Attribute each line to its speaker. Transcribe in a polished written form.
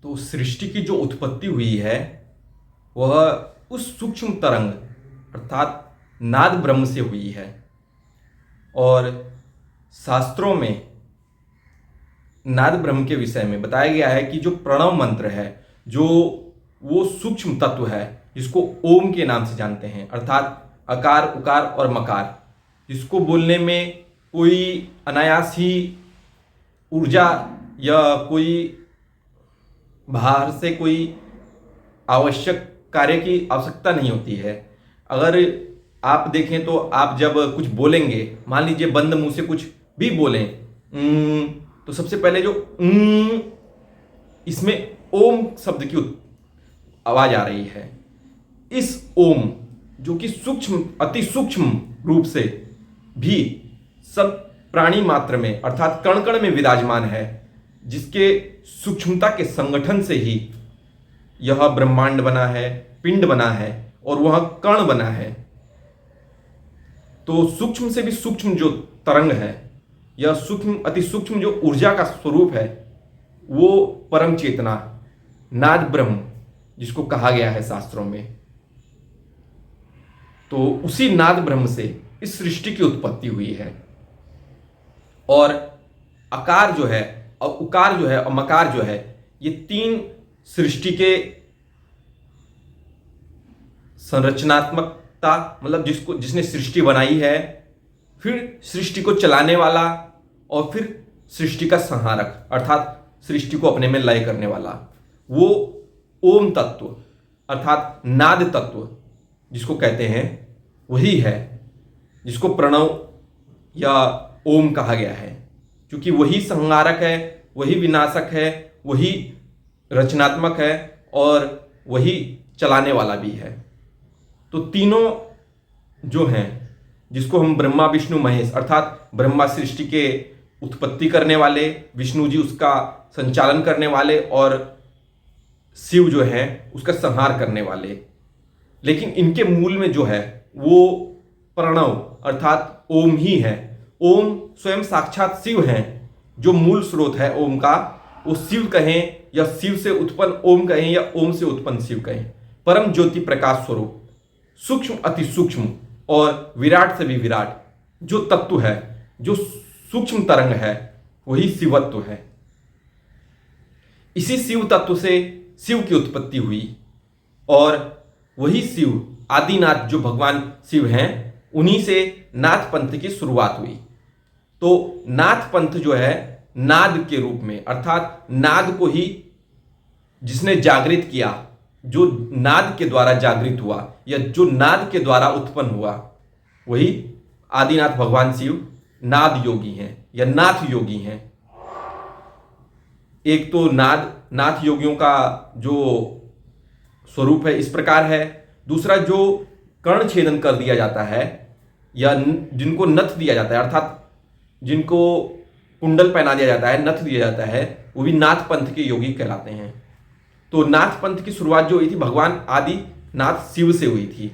Speaker 1: तो सृष्टि की जो उत्पत्ति हुई है वह उस सूक्ष्म तरंग अर्थात नाद ब्रह्म से हुई है। और शास्त्रों में नाद ब्रह्म के विषय में बताया गया है कि जो प्रणव मंत्र है, जो वो सूक्ष्म तत्व है जिसको ओम के नाम से जानते हैं, अर्थात अकार उकार और मकार, जिसको बोलने में कोई अनायास ही ऊर्जा या कोई बाहर से कोई आवश्यक कार्य की आवश्यकता नहीं होती है। अगर आप देखें तो आप जब कुछ बोलेंगे, मान लीजिए बंद मुंह से कुछ भी बोलें, तो सबसे पहले जो इसमें ओम शब्द की आवाज आ रही है। इस ओम जो कि सूक्ष्म अति सूक्ष्म रूप से भी सब प्राणी मात्र में अर्थात कण कण में विराजमान है, जिसके सूक्ष्मता के संगठन से ही यह ब्रह्मांड बना है, पिंड बना है और वह कण बना है। तो सूक्ष्म से भी सूक्ष्म जो तरंग है, यह सूक्ष्म अति सूक्ष्म जो ऊर्जा का स्वरूप है, वो परम चेतना नाद ब्रह्म जिसको कहा गया है शास्त्रों में। तो उसी नाद ब्रह्म से इस सृष्टि की उत्पत्ति हुई है। और आकार जो है और उकार जो है और मकार जो है, ये तीन सृष्टि के संरचनात्मकता, मतलब जिसने सृष्टि बनाई है, फिर सृष्टि को चलाने वाला और फिर सृष्टि का संहारक अर्थात सृष्टि को अपने में लय करने वाला, वो ओम तत्व अर्थात नाद तत्व जिसको कहते हैं, वही है जिसको प्रणव या ओम कहा गया है। क्योंकि वही संहारक है, वही विनाशक है, वही रचनात्मक है और वही चलाने वाला भी है। तो तीनों जो हैं, जिसको हम ब्रह्मा विष्णु महेश अर्थात ब्रह्मा सृष्टि के उत्पत्ति करने वाले, विष्णु जी उसका संचालन करने वाले और शिव जो है उसका संहार करने वाले, लेकिन इनके मूल में जो है वो प्रणव अर्थात ओम ही है। ओम स्वयं साक्षात शिव हैं, जो मूल स्रोत है ओम का, वो शिव कहें या शिव से उत्पन्न ओम कहें या ओम से उत्पन्न शिव कहें, परम ज्योति प्रकाश स्वरूप, सूक्ष्म अति सूक्ष्म और विराट से भी विराट जो तत्व है, जो सूक्ष्म तरंग है, वही शिवत्व है। इसी शिव तत्व से शिव की उत्पत्ति हुई और वही शिव आदिनाथ जो भगवान शिव हैं, उन्हीं से नाथ पंथ की शुरुआत हुई। तो नाथ पंथ जो है नाद के रूप में अर्थात नाद को ही जिसने जागृत किया, जो नाद के द्वारा जागृत हुआ या जो नाद के द्वारा उत्पन्न हुआ, वही आदिनाथ भगवान शिव नाद योगी हैं या नाथ योगी हैं। एक तो नाथ योगियों का जो स्वरूप है इस प्रकार है। दूसरा, जो कर्ण छेदन कर दिया जाता है या जिनको नथ दिया जाता है अर्थात जिनको कुंडल पहना दिया जाता है, नथ दिया जाता है, वो भी नाथ पंथ के योगी कहलाते हैं। तो नाथ पंथ की शुरुआत जो हुई थी भगवान आदि नाथ शिव से हुई थी।